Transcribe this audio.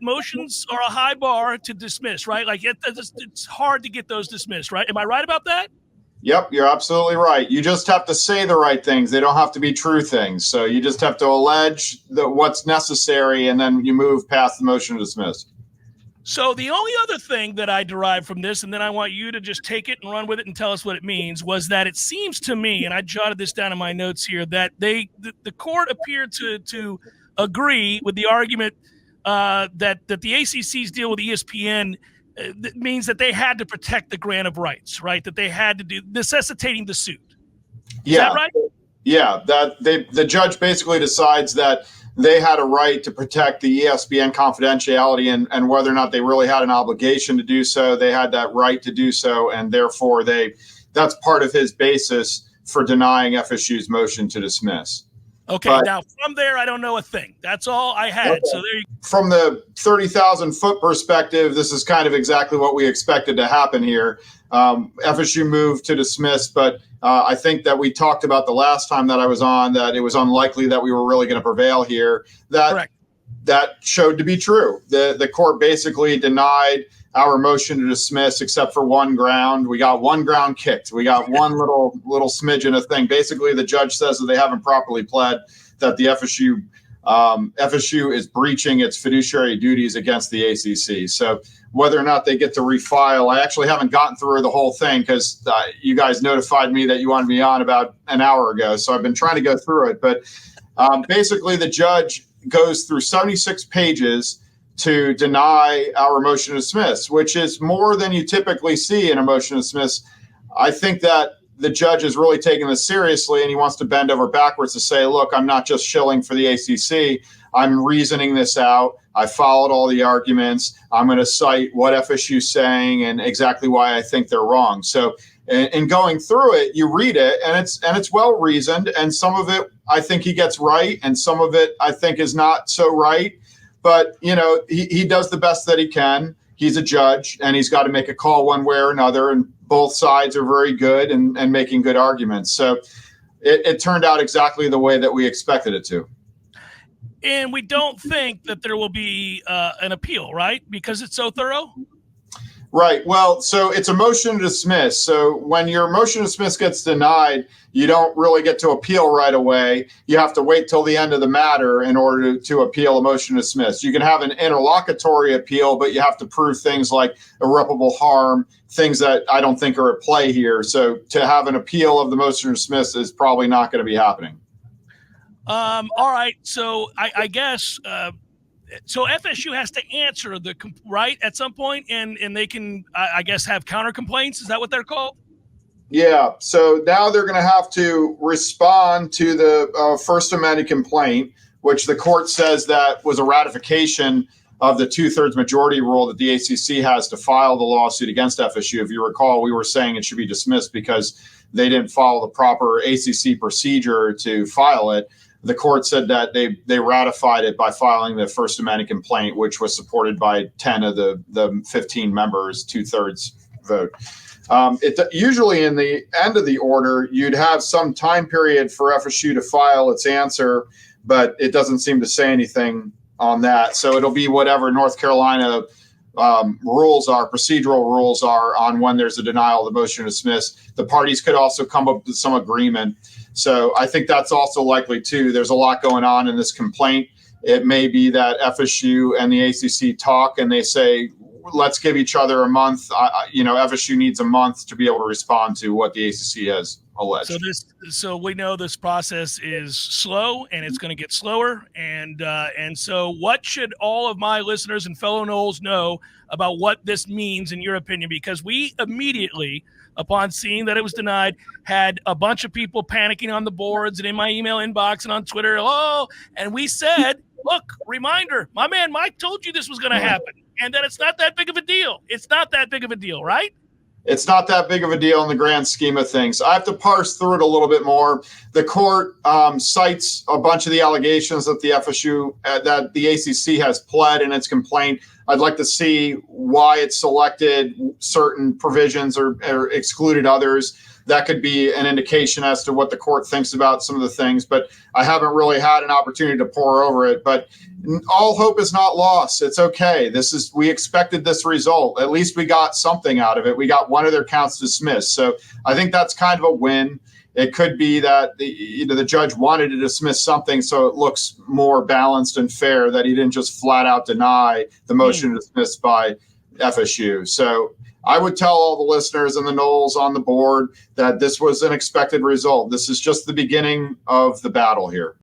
motions are a high bar to dismiss, right? Like it's hard to get those dismissed, right? Am I right about that? Yep, you're absolutely right. You just have to say the right things. They don't have to be true things. So you just have to allege what's necessary, and then you move past the motion to dismiss. So the only other thing that I derived from this, and then I want you to just take it and run with it and tell us what it means, was that it seems to me, and I jotted this down in my notes here, that the court appeared to agree with the argument that the ACC's deal with ESPN means that they had to protect the grant of rights, right? That they had to do, necessitating the suit. Is that right? Yeah, the judge basically decides that they had a right to protect the ESPN confidentiality, and whether or not they really had an obligation to do so, they had that right to do so, and therefore that's part of his basis for denying FSU's motion to dismiss. Okay, but now from there, I don't know a thing. That's all I had. Okay. So there you go. From the 30,000-foot perspective, this is kind of exactly what we expected to happen here. FSU moved to dismiss, but I think that we talked about the last time that I was on that it was unlikely that we were really going to prevail here. Correct. That showed to be true. The court basically denied our motion to dismiss except for one ground. We got one ground kicked. We got one little smidgen of thing. Basically, the judge says that they haven't properly pled that the FSU is breaching its fiduciary duties against the ACC. So whether or not they get to refile, I actually haven't gotten through the whole thing because you guys notified me that you wanted me on about an hour ago. So I've been trying to go through it. But basically, the judge goes through 76 pages to deny our motion to dismiss, which is more than you typically see in a motion to dismiss. I think that the judge is really taking this seriously, and he wants to bend over backwards to say, look, I'm not just shilling for the ACC. I'm reasoning this out. I followed all the arguments. I'm going to cite what FSU is saying and exactly why I think they're wrong. So in going through it, you read it, and it's well reasoned, and some of it I think he gets right, and some of it I think is not so right. But, he does the best that he can. He's a judge, and he's got to make a call one way or another, and both sides are very good and making good arguments. So it turned out exactly the way that we expected it to. And we don't think that there will be an appeal, right? Because it's so thorough? Right. Well, so it's a motion to dismiss. So when your motion to dismiss gets denied, you don't really get to appeal right away. You have to wait till the end of the matter in order to appeal a motion to dismiss. You can have an interlocutory appeal, but you have to prove things like irreparable harm, things that I don't think are at play here. So to have an appeal of the motion to dismiss is probably not going to be happening. All right. So I guess so FSU has to answer the right at some point, and they can, I guess, have counter complaints. Is that what they're called? Yeah. So now they're going to have to respond to the First Amendment complaint, which the court says that was a ratification of the 2/3 majority rule that the ACC has to file the lawsuit against FSU. If you recall, we were saying it should be dismissed because they didn't follow the proper ACC procedure to file it. The court said that they ratified it by filing the First Amendment complaint, which was supported by 10 of the 15 members, 2/3 vote. Usually in the end of the order, you'd have some time period for FSU to file its answer, but it doesn't seem to say anything on that. So it'll be whatever North Carolina procedural rules are on when there's a denial of the motion to dismiss. The parties could also come up with some agreement. So I think that's also likely too. There's a lot going on in this complaint. It may be that FSU and the ACC talk and they say, let's give each other a month. FSU needs a month to be able to respond to what the ACC has alleged. So we know this process is slow and it's going to get slower. And so what should all of my listeners and fellow Noles know about what this means in your opinion? Because we immediately, upon seeing that it was denied, had a bunch of people panicking on the boards and in my email inbox and on Twitter. And we said, look, reminder, my man Mike told you this was going to happen and that it's not that big of a deal. It's not that big of a deal, right? It's not that big of a deal in the grand scheme of things. I have to parse through it a little bit more. The court cites a bunch of the allegations that the FSU, that the ACC has pled in its complaint. I'd like to see why it selected certain provisions or excluded others. that could be an indication as to what the court thinks about some of the things, but I haven't really had an opportunity to pore over it. But all hope is not lost. It's okay. We expected this result. At least we got something out of it. We got one of their counts dismissed. So I think that's kind of a win. It could be that the judge wanted to dismiss something so it looks more balanced and fair, that he didn't just flat out deny the motion dismissed by FSU. So I would tell all the listeners and the Noles on the board that this was an expected result. This is just the beginning of the battle here.